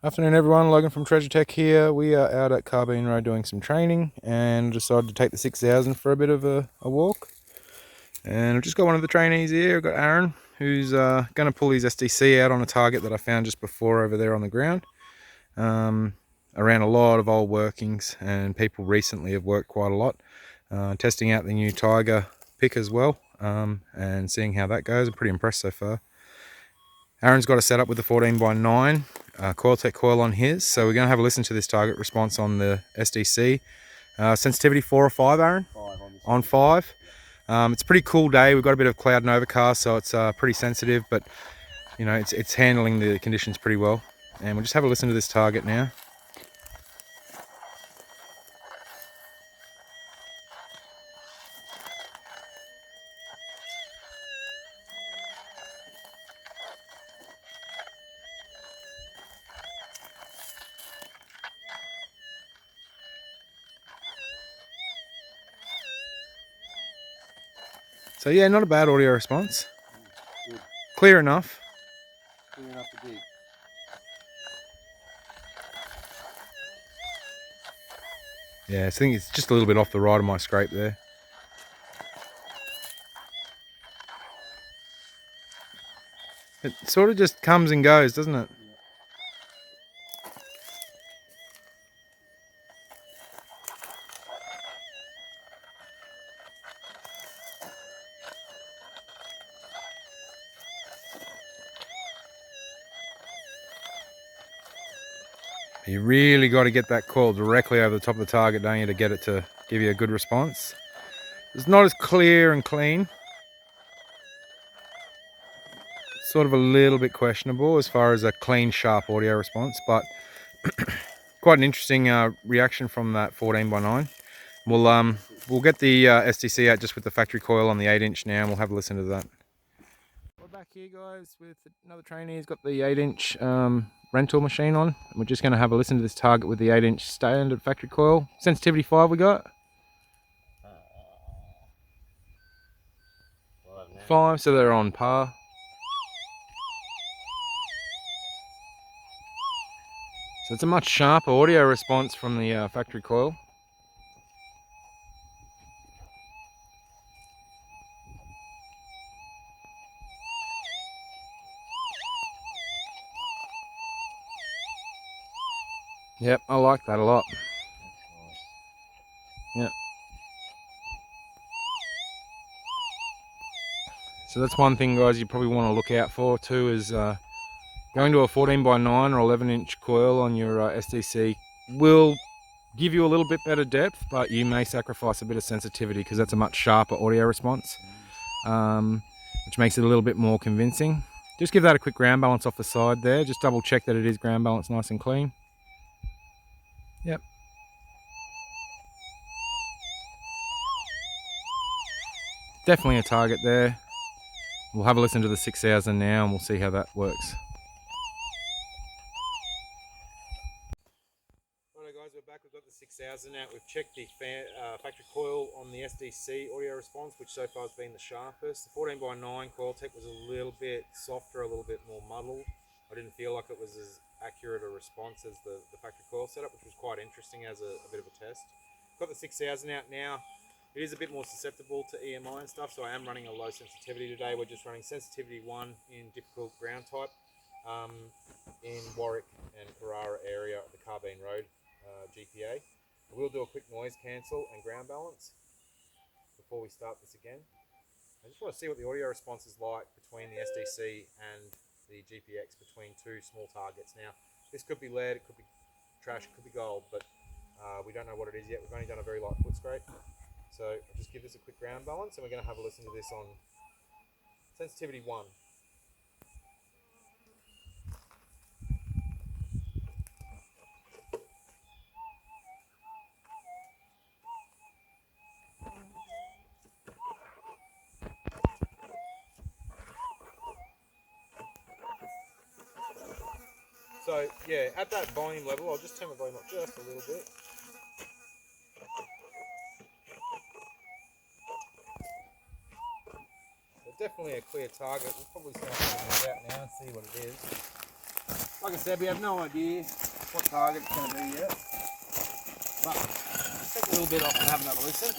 Afternoon everyone, Logan from Treasure Tech here. We are out at Carbine Road doing some training and decided to take the 6000 for a bit of a walk. And I've just got one of the trainees here. I've got Aaron, who's going to pull his SDC out on a target that I found just before over there on the ground. Around a lot of old workings, and people recently have worked quite a lot. Testing out the new Tiger pick as well, and seeing how that goes. I'm pretty impressed so far. Aaron's got a setup with the 14x9 coil tech coil on his, so we're going to have a listen to this target response on the SDC. Sensitivity 4 or 5, Aaron? 5 on 5. It's a pretty cool day. We've got a bit of cloud and overcast, so it's pretty sensitive, but you know, it's handling the conditions pretty well. And we'll just have a listen to this target now. So yeah, not a bad audio response. Good. Clear enough. Clear enough to dig. Yeah, I think it's just a little bit off the right of my scrape there. It sort of just comes and goes, doesn't it? You really got to get that coil directly over the top of the target, don't you, to get it to give you a good response. It's not as clear and clean. It's sort of a little bit questionable as far as a clean, sharp audio response, but quite an interesting reaction from that 14x9. We'll get the SDC out just with the factory coil on the 8-inch now, and we'll have a listen to that. We're back here, guys, with another trainee. He's got the 8-inch rental machine on. And we're just going to have a listen to this target with the 8-inch standard factory coil. Sensitivity 5 we got. 5, so they're on par. So it's a much sharper audio response from the factory coil. Yep, I like that a lot. Yep. So that's one thing, guys, you probably want to look out for too, is going to a 14x9 or 11-inch coil on your SDC will give you a little bit better depth, but you may sacrifice a bit of sensitivity because that's a much sharper audio response, which makes it a little bit more convincing. Just give that a quick ground balance off the side there. Just double check that it is ground balance nice and clean. Yep. Definitely a target there. We'll have a listen to the 6000 now and we'll see how that works. Alright guys, we're back. We've got the 6000 out. We've checked the factory coil on the SDC audio response, which so far has been the sharpest. The 14x9 coil tech was a little bit softer, a little bit more muddled. I didn't feel like it was as accurate a response as the factory coil setup, which was quite interesting as a bit of a test. Got the 6000 out now. It is a bit more susceptible to EMI and stuff, so I am running a low sensitivity today. We're just running sensitivity 1 in difficult ground type in Warwick and Carrara area of the Carbine Road GPA. I will do a quick noise cancel and ground balance before we start this again. I just want to see what the audio response is like between the SDC and the GPX between two small targets. Now, this could be lead, it could be trash, it could be gold, but we don't know what it is yet. We've only done a very light foot scrape. So I'll just give this a quick ground balance and we're going to have a listen to this on sensitivity 1. So yeah, at that volume level, I'll just turn the volume up just a little bit. Definitely a clear target. We'll probably start putting this out now and see what it is. Like I said, we have no idea what target it's going to be yet. But let's take a little bit off and have another listen.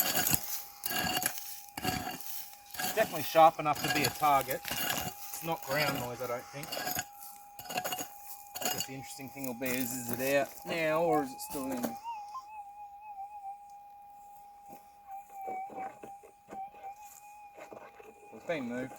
It's definitely sharp enough to be a target. It's not ground noise, I don't think. I guess the interesting thing will be is it out now or is it still in? It's been moved.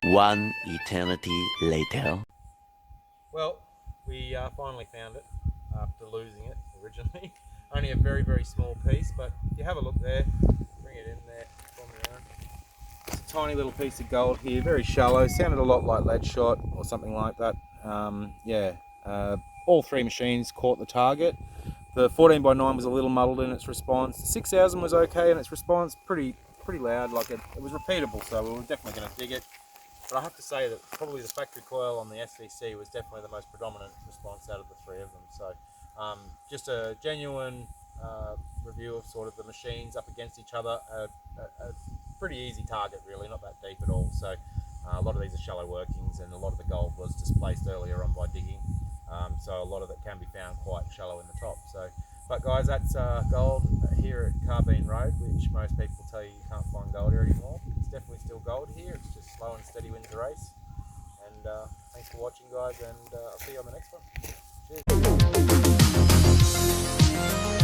One eternity later. Well, we finally found it after losing it originally. Only a very, very small piece, but if you have a look there, bring it in there from your own. It's a tiny little piece of gold here, very shallow, sounded a lot like lead shot or something like that. All three machines caught the target. The 14x9 was a little muddled in its response. The 6000 was okay in its response, pretty loud, like it was repeatable, so we were definitely going to dig it. But I have to say that probably the factory coil on the SDC was definitely the most predominant response out of the three of them. So just a genuine review of sort of the machines up against each other. A pretty easy target really, not that deep at all. So a lot of these are shallow workings and a lot of the gold was displaced earlier on by digging. So a lot of it can be found quite shallow in the top. But guys, that's gold here at Carbine Road, which most people tell you can't find gold here anymore. It's definitely still gold here. It's just slow and steady wins the race. And thanks for watching, guys, and I'll see you on the next one. Cheers.